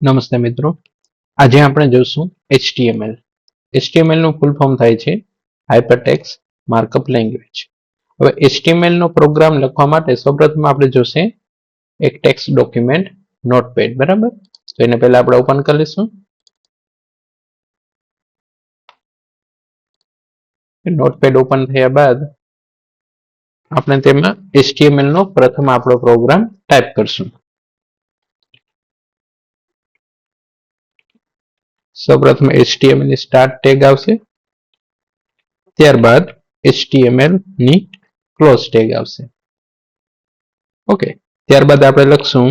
નમસ્તે મિત્રો, આજે આપણે જોશું HTML. HTML નું ફૂલ ફોર્મ થાય છે હાઇપરટેક્સ્ટ માર્કઅપ લેંગ્વેજ. હવે HTML નો પ્રોગ્રામ લખવા માટે સૌપ્રથમ આપણે જોશે એક ટેક્સ્ટ ડોક્યુમેન્ટ નોટપેડ, બરાબર? તો એને પહેલા આપણે ઓપન કરી લઈશું. નોટપેડ ઓપન થયા બાદ આપણે તેમાં HTML નો પ્રથમ આપણો પ્રોગ્રામ ટાઈપ કરશું. સૌપ્રથમ HTML ની સ્ટાર્ટ ટેગ આવશે, ત્યારબાદ HTML ની ક્લોઝ ટેગ આવશે. ઓકે, ત્યારબાદ આપણે લખશું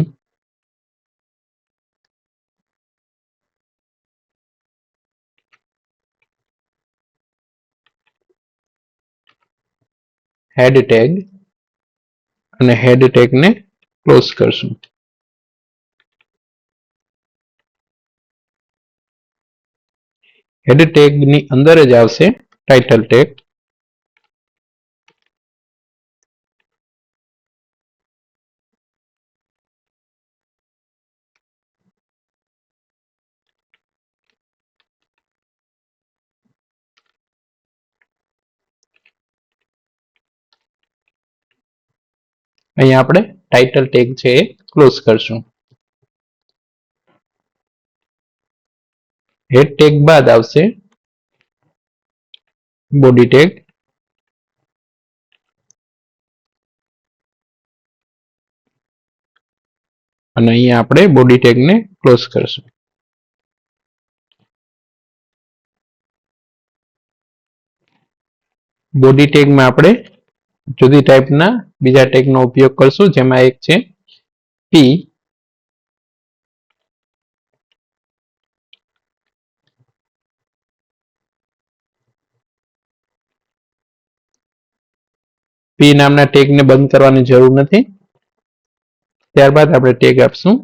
હેડ ટેગ અને હેડ ટેગ ને ક્લોઝ કરશું. હેડ ટેગ ની અંદર જ આવશે ટાઇટલ ટેગ. અહીંયા આપણે ટાઇટલ ટેગ છે એ ક્લોઝ કરશું. હેડ ટેગ બાદ આવશે બોડી ટેગ. અને અહીંયા આપણે બોડી ટેગ ને ક્લોઝ કરશું. બોડી ટેગમાં આપણે જુદી ટાઈપના બીજા ટેગનો ઉપયોગ કરશું, જેમાં એક છે પી. પી નામના ટેગને બંધ કરવાની જરૂર નથી. ત્યારબાદ આપણે ટેગ આપશું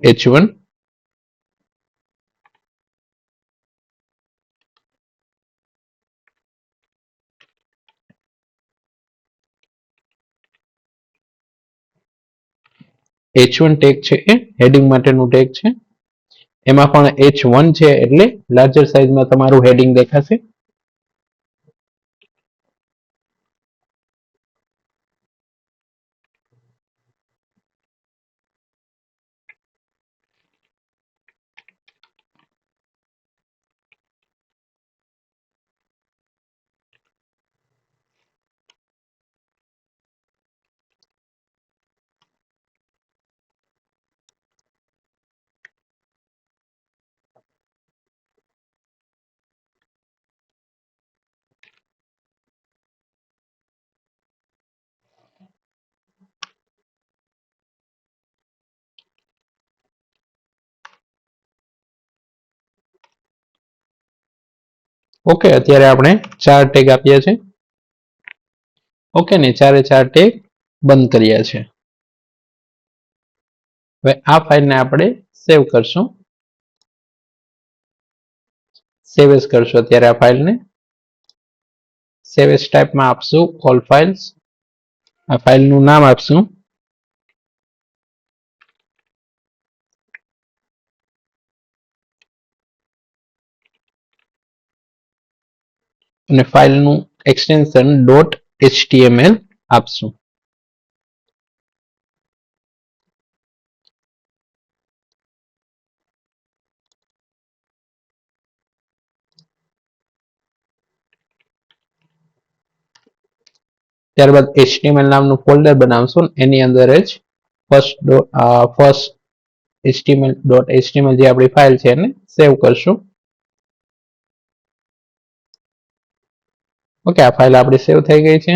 H1. H1 ટેગ છે એ હેડિંગ માટેનું ટેગ છે. એમાં પણ H1 છે એટલે લાર્જર સાઈઝમાં તમારું હેડિંગ દેખાશે. ઓકે, અત્યારે આપણે 4 ટેગ આપ્યા છે. ઓકે ને, 4 ટેગ બંધ કર્યા છે. હવે આ ફાઇલને આપણે સેવ કરશું. સેવ એઝ કરશું અત્યારે આ ફાઇલને. સેવ એઝ ટાઈપમાં આપશું ઓલ ફાઇલ્સ. આ ફાઇલનું નામ આપશું અને ફાઇલનું એક્સટેન્શન .html આપશું. ત્યારબાદ HTML નામનું ફોલ્ડર બનાવશું. એની અંદર જ ફર્સ્ટ HTML જે આપણી ફાઇલ છે એને સેવ કરશું. ઓકે, આ ફાઇલ આપણી સેવ થઈ ગઈ છે.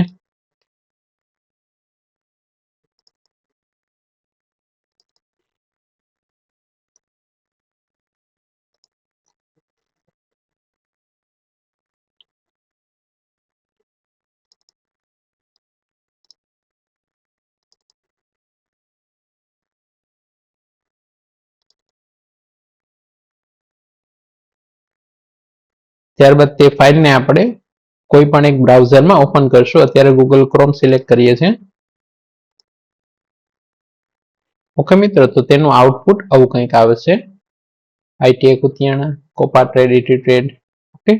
ત્યારબાદ તે ફાઇલને આપણે કોઈ પણ એક બ્રાઉઝરમાં ઓપન કરશું. અત્યારે Google Chrome સિલેક્ટ કરીએ છીએ. ઓકે મિત્રો, તો તેનું આઉટપુટ આવું કંઈક આવે છે. ITI કુતિયાણા, કોપા ટ્રેડ, ઇટી ટ્રેડ. ઓકે,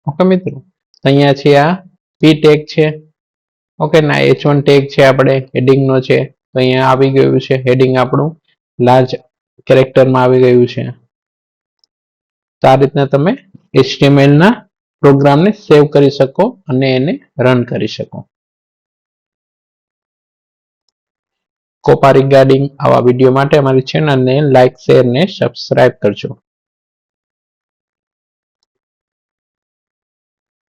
ઓકે મિત્રો, અહીંયા છે આ પી ટેગ છે. ઓકે, ના H1 ટેગ છે આપણે હેડિંગ નો છે. તો અહીંયા આવી ગયું છે હેડિંગ આપણું લાર્જ કેરેક્ટરમાં આવી ગયું છે. તો આ રીતના તમે HTML ના પ્રોગ્રામને સેવ કરી શકો અને એને રન કરી શકો. કોપા રિગાર્ડિંગ આવા વિડીયો માટે અમારી ચેનલને લાઈક, શેર ને સબસ્ક્રાઇબ કરજો.